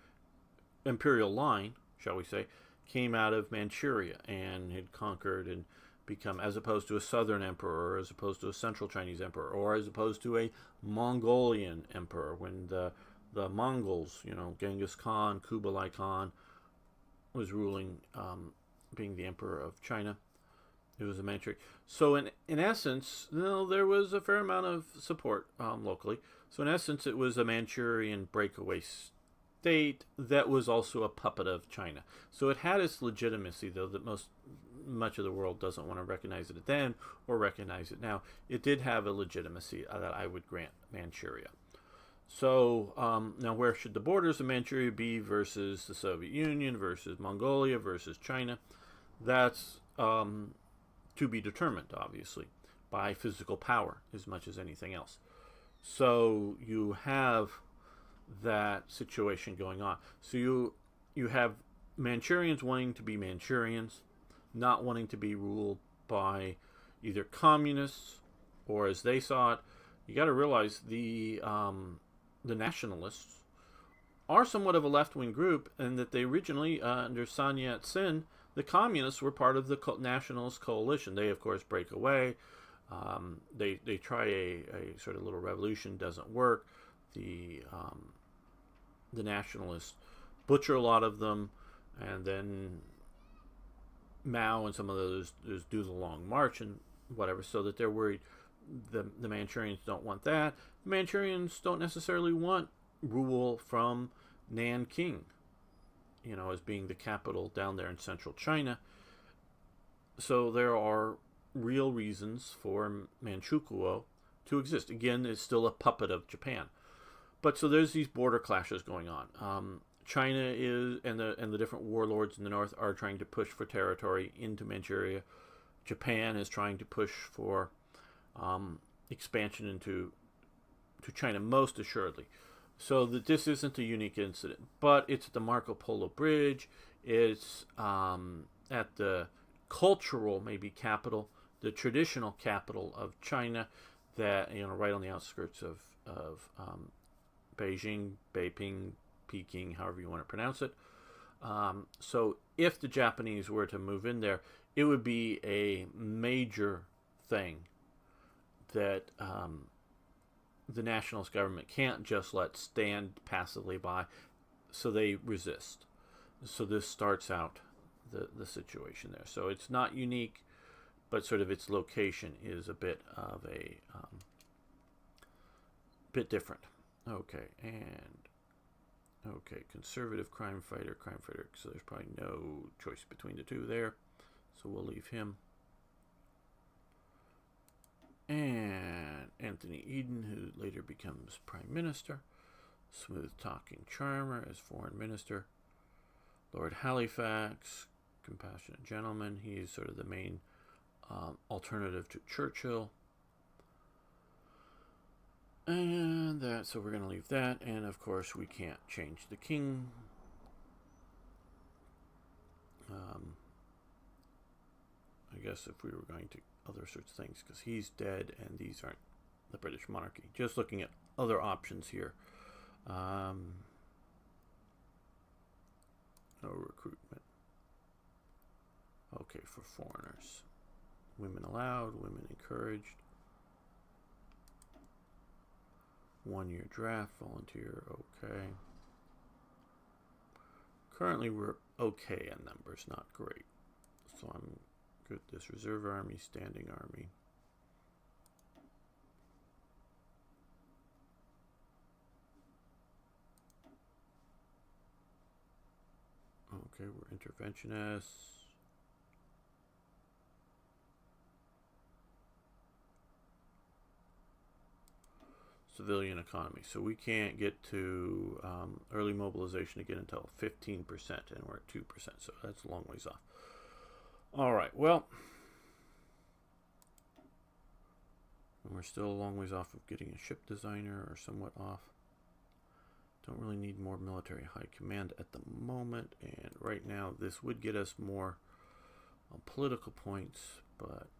imperial line, shall we say, came out of Manchuria and had conquered and become, as opposed to a southern emperor, or as opposed to a central Chinese emperor, or as opposed to a Mongolian emperor, when the Mongols, Genghis Khan, Kublai Khan, was ruling, being the emperor of China. It was a Manchurian. So in essence, there was a fair amount of support locally. So in essence, it was a Manchurian breakaway state that was also a puppet of China. So it had its legitimacy, though, that much of the world doesn't want to recognize it then or recognize it now. It did have a legitimacy that I would grant Manchuria. So now where should the borders of Manchuria be versus the Soviet Union, versus Mongolia, versus China? That's to be determined, obviously, by physical power as much as anything else. So you have that situation going on. So you have Manchurians wanting to be Manchurians, not wanting to be ruled by either communists or, as they saw it, you got to realize the nationalists are somewhat of a left-wing group, and that they originally, under Sun Yat-sen, the communists were part of the nationalist coalition. They, of course, break away. They try a sort of little revolution, doesn't work. The nationalists butcher a lot of them, and then Mao and some of those do the Long March and whatever, so that they're worried the Manchurians don't want that. The Manchurians don't necessarily want rule from Nanking, as being the capital down there in central China. So there are real reasons for Manchukuo to exist. Again, it's still a puppet of Japan. But so there's these border clashes going on. China is, and the different warlords in the north are trying to push for territory into Manchuria. Japan is trying to push for expansion into China, most assuredly. So that this isn't a unique incident, but it's at the Marco Polo Bridge. It's at the cultural, maybe, capital, the traditional capital of China, that, right on the outskirts of Beijing, Beiping, Peking, however you want to pronounce it. So if the Japanese were to move in there, it would be a major thing that the nationalist government can't just let stand passively by, so they resist. So this starts out the situation there. So it's not unique, but sort of its location is a bit of a bit different. Okay, conservative crime fighter. So there's probably no choice between the two there. So we'll leave him. And Anthony Eden, who later becomes prime minister. Smooth-talking charmer as foreign minister. Lord Halifax, compassionate gentleman. He's sort of the main alternative to Churchill. And so we're going to leave that. And of course, we can't change the king. I guess if we were going to other sorts of things, because he's dead and these aren't the British monarchy. Just looking at other options here. No recruitment. Okay, for foreigners. Women allowed, women encouraged. 1-year draft, volunteer, okay. Currently we're okay in numbers, not great. So I'm good. This reserve army, standing army. Okay, we're interventionists. Civilian economy. So we can't get to early mobilization again until 15%, and we're at 2%. So that's a long ways off. All right, well, we're still a long ways off of getting a ship designer, or somewhat off. Don't really need more military high command at the moment, and right now this would get us more political points, but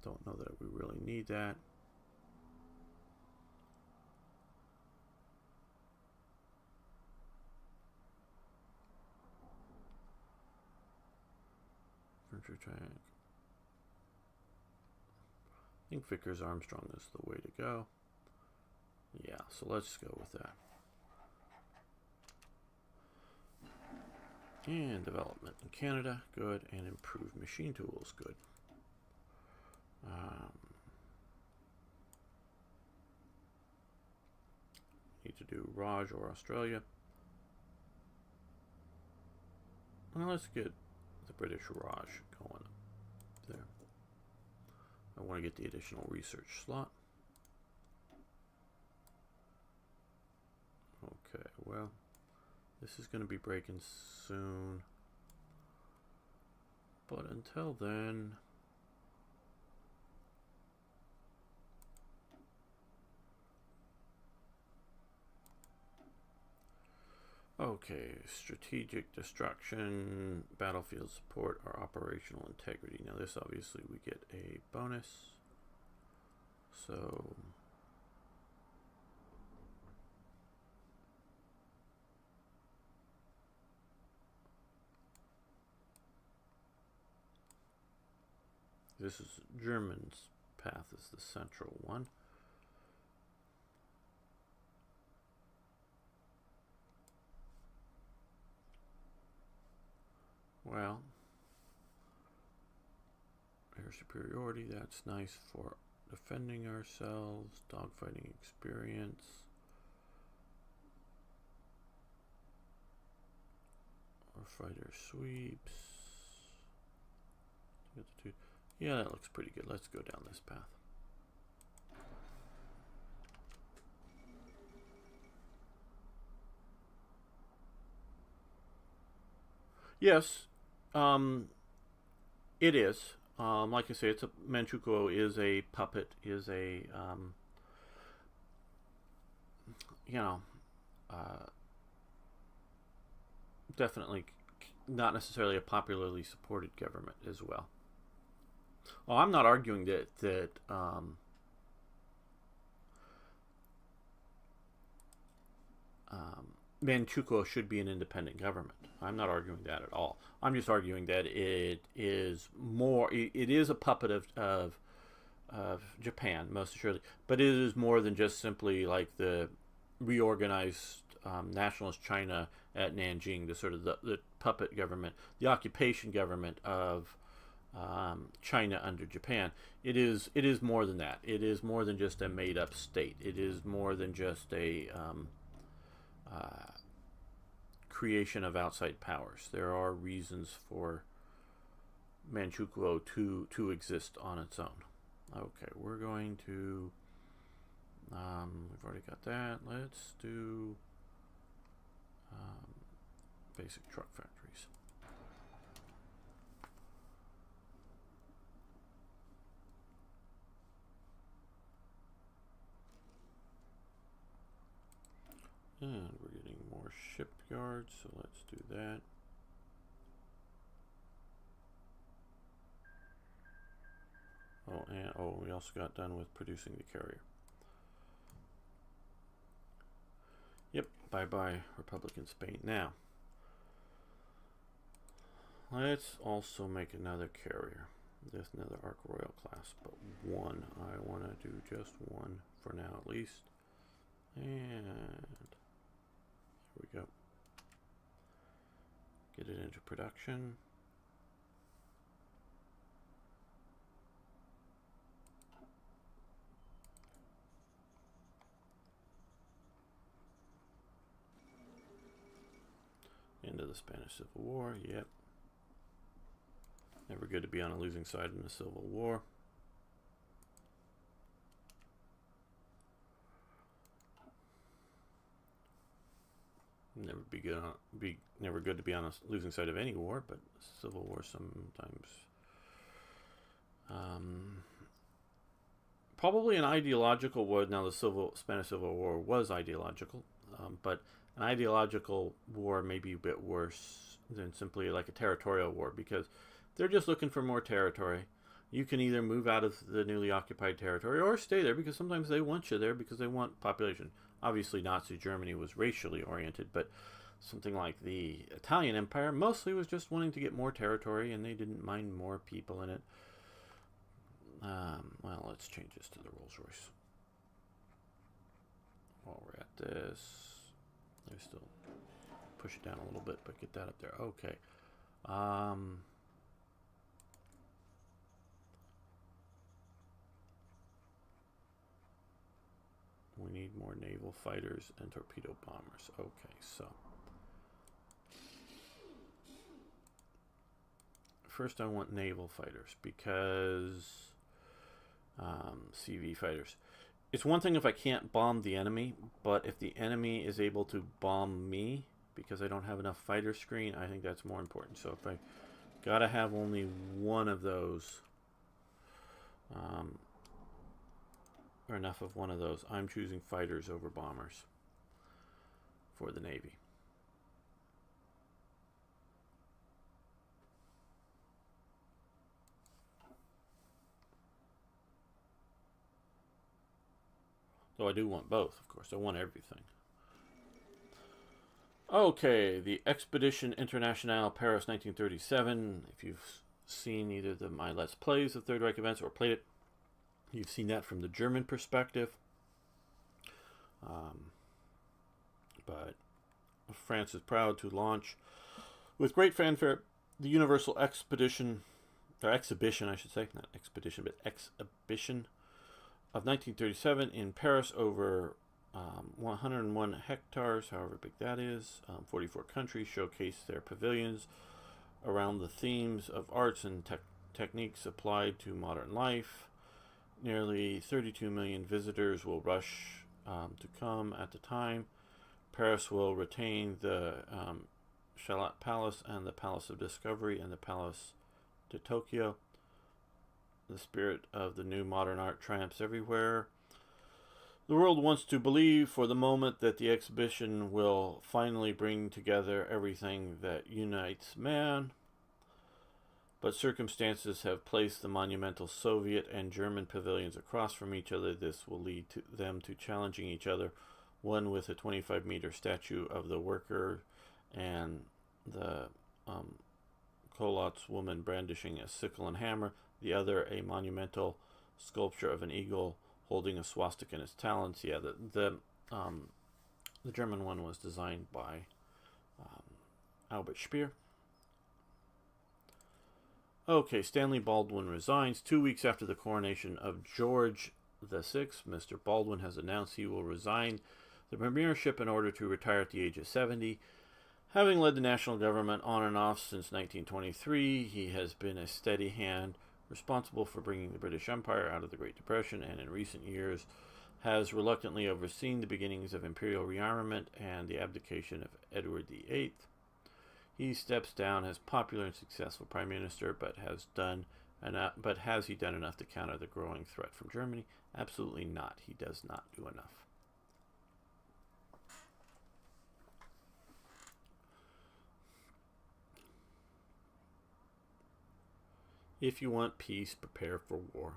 don't know that we really need that. Tank. I think Vickers Armstrong is the way to go. Yeah, so let's go with that. And development in Canada, good. And improved machine tools, good. Need to do Raj or Australia. Well, let's get the British Raj going there. I want to get the additional research slot. Okay, well, this is going to be breaking soon. But until then, okay, strategic destruction, battlefield support, or operational integrity. Now this obviously we get a bonus. So this is German's path is the central one. Well, air superiority, that's nice for defending ourselves, dogfighting experience. Or fighter sweeps. Yeah, that looks pretty good. Let's go down this path. Yes, it is. Like I say, it's a Manchukuo is a puppet, is a you know, definitely not necessarily a popularly supported government as well. Oh, I'm not arguing that Manchukuo should be an independent government. I'm not arguing that at all. I'm just arguing that it is more. It is a puppet of Japan, most assuredly, but it is more than just simply like the reorganized nationalist China at Nanjing, the sort of the puppet government, the occupation government of China under Japan. It is more than that. It is more than just a made-up state. It is more than just a creation of outside powers. There are reasons for Manchukuo to exist on its own. Okay, we're going to we've already got that. Let's do basic truck factories. And we're getting more shipyards, so let's do that. Oh, and we also got done with producing the carrier. Yep, bye-bye Republican Spain. Now, let's also make another carrier. There's another Ark Royal class, but one. I want to do just one for now at least. And here we go. Get it into production. Into the Spanish Civil War, yep. Never good to be on a losing side in a civil war. Never good to be on a losing side of any war, but civil war sometimes. Probably an ideological war. Now the Spanish Civil War was ideological, but an ideological war may be a bit worse than simply like a territorial war, because they're just looking for more territory. You can either move out of the newly occupied territory or stay there, because sometimes they want you there because they want population. Obviously, Nazi Germany was racially oriented, but something like the Italian Empire mostly was just wanting to get more territory, and they didn't mind more people in it. Well, let's change this to the Rolls-Royce. While we're at this, I still push it down a little bit, but get that up there. Okay. We need more naval fighters and torpedo bombers. Okay, so first I want naval fighters, because CV fighters. It's one thing if I can't bomb the enemy, but if the enemy is able to bomb me because I don't have enough fighter screen, I think that's more important. So if I Gotta have only one of those. Or enough of one of those. I'm choosing fighters over bombers for the Navy. Though I do want both, of course. I want everything. Okay, the Expedition Internationale Paris 1937. If you've seen either of my Let's Plays of Third Reich events or played it, you've seen that from the German perspective. But France is proud to launch with great fanfare the Universal Expedition, or Exhibition, I should say, not expedition, but Exhibition of 1937 in Paris over 101 hectares, however big that is. 44 countries showcase their pavilions around the themes of arts and techniques applied to modern life. Nearly 32 million visitors will rush to come at the time. Paris will retain the Châtelet Palace and the Palace of Discovery and the Palace de Tokyo. The spirit of the new modern art triumphs everywhere. The world wants to believe for the moment that the exhibition will finally bring together everything that unites man. But circumstances have placed the monumental Soviet and German pavilions across from each other. This will lead to them to challenging each other, one with a 25-meter statue of the worker and the Kolotz woman brandishing a sickle and hammer, the other a monumental sculpture of an eagle holding a swastika in its talons. Yeah, the German one was designed by Albert Speer. Okay, Stanley Baldwin resigns. 2 weeks after the coronation of George VI, Mr. Baldwin has announced he will resign the premiership in order to retire at the age of 70. Having led the national government on and off since 1923, he has been a steady hand responsible for bringing the British Empire out of the Great Depression, and in recent years has reluctantly overseen the beginnings of imperial rearmament and the abdication of Edward VIII. He steps down as popular and successful prime minister, but has he done enough to counter the growing threat from Germany? Absolutely not. He does not do enough. If you want peace, prepare for war.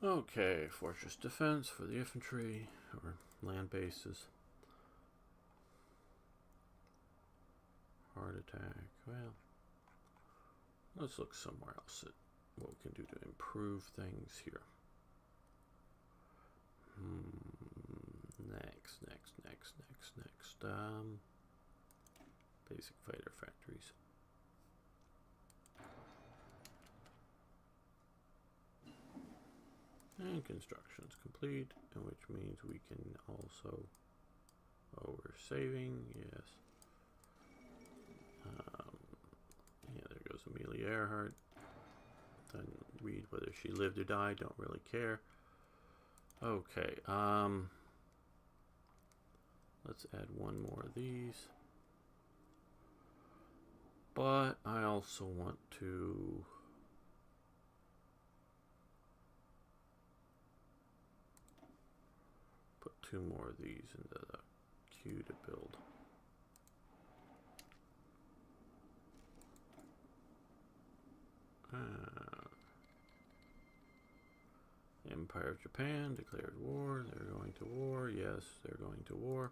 Okay, fortress defense for the infantry or land bases. Heart attack. Well, let's look somewhere else at what we can do to improve things here. Next. Basic fighter factories. And construction is complete, which means we can also, we're saving, yes. Yeah, there goes Amelia Earhart. Then read whether she lived or died, don't really care. Okay, let's add one more of these. But I also want to put two more of these into the queue to build. Empire of Japan declared war. They're going to war. Yes, they're going to war.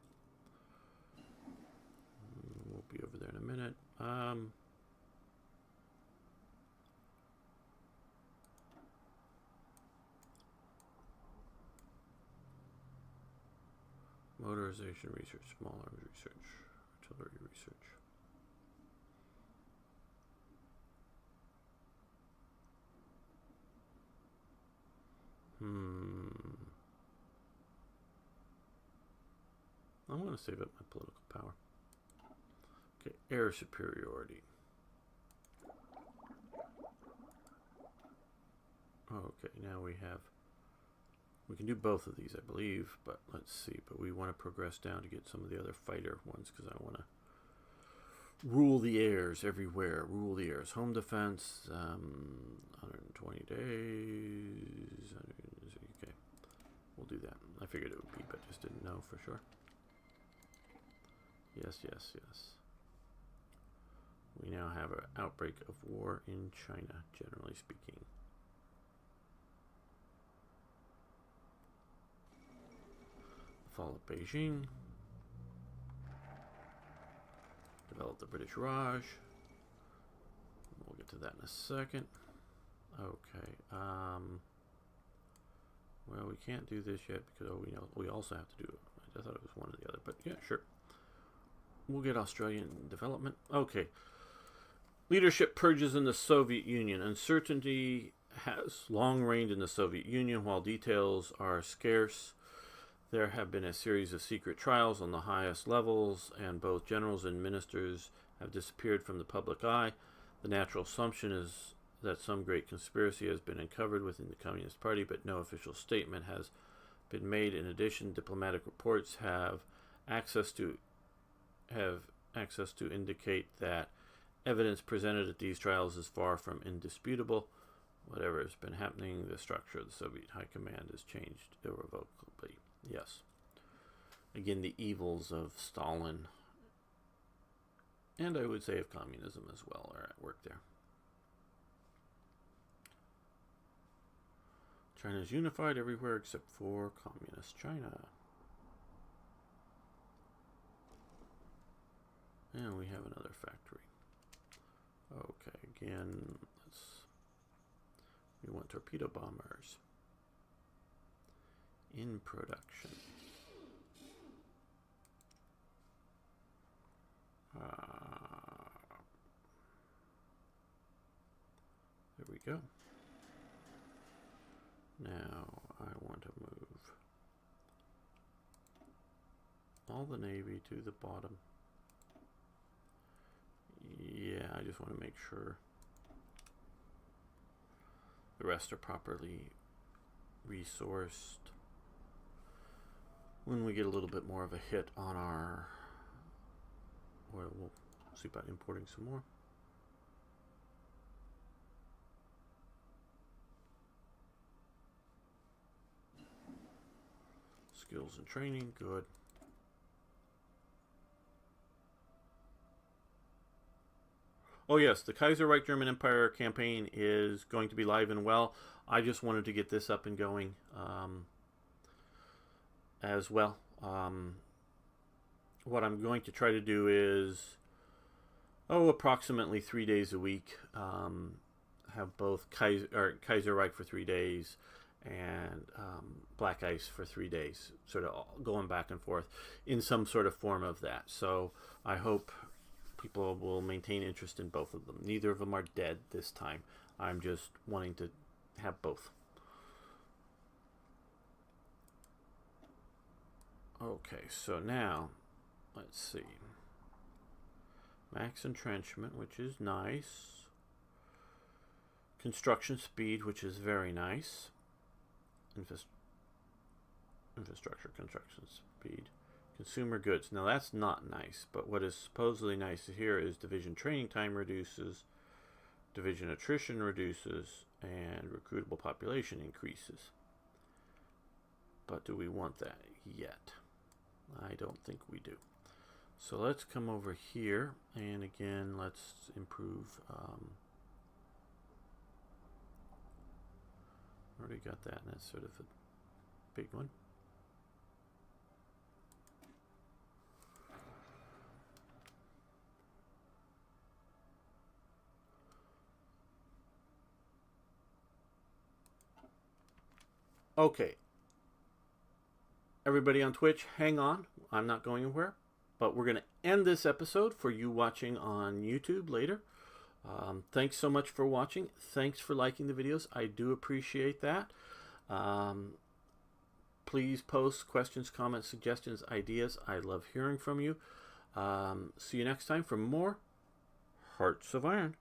We'll be over there in a minute. Motorization research, small arms research, artillery research. I'm going to save up my political power. Okay, air superiority. Okay, now we can do both of these, I believe, but let's see. But we want to progress down to get some of the other fighter ones because I want to rule the airs everywhere. Rule the airs. Home defense, 120 days. Okay, we'll do that. I figured it would be, but just didn't know for sure. Yes, yes, yes. We now have an outbreak of war in China, generally speaking. The fall of Beijing. Develop the British Raj. We'll get to that in a second. Okay. Well, we can't do this yet because we also have to do it. I thought it was one or the other, but yeah, sure. We'll get Australian development. Okay. Leadership purges in the Soviet Union. Uncertainty has long reigned in the Soviet Union while details are scarce. There have been a series of secret trials on the highest levels, and both generals and ministers have disappeared from the public eye. The natural assumption is that some great conspiracy has been uncovered within the Communist Party, but no official statement has been made. In addition, diplomatic reports have access to indicate that evidence presented at these trials is far from indisputable. Whatever has been happening, the structure of the Soviet High Command has changed irrevocably. Yes. Again, the evils of Stalin, and I would say of communism as well, are at work there. China is unified everywhere except for communist China. And we have another factory. Okay, again, we want torpedo bombers in production. There we go. Now I want to move all the Navy to the bottom. Yeah, I just want to make sure the rest are properly resourced. When we get a little bit more of a hit on our oil, we'll see about importing some more. Skills and training, good. Oh yes, the Kaiser Reich German Empire campaign is going to be live and well. I just wanted to get this up and going as well. What I'm going to try to do is, approximately 3 days a week, have both Kaiser Reich for 3 days and BlackICE for 3 days, sort of going back and forth in some sort of form of that. So I hope people will maintain interest in both of them. Neither of them are dead this time. I'm just wanting to have both. Okay, so now, let's see. Max entrenchment, which is nice. Construction speed, which is very nice. Infrastructure construction speed. Consumer goods. Now that's not nice, but what is supposedly nice here is division training time reduces, division attrition reduces, and recruitable population increases. But do we want that yet? I don't think we do. So let's come over here, and again, let's improve. Already got that, and that's sort of a big one. Okay. Everybody on Twitch, hang on. I'm not going anywhere. But we're going to end this episode for you watching on YouTube later. Thanks so much for watching. Thanks for liking the videos. I do appreciate that. Um, please post questions, comments, suggestions, ideas. I love hearing from you. See you next time for more Hearts of Iron.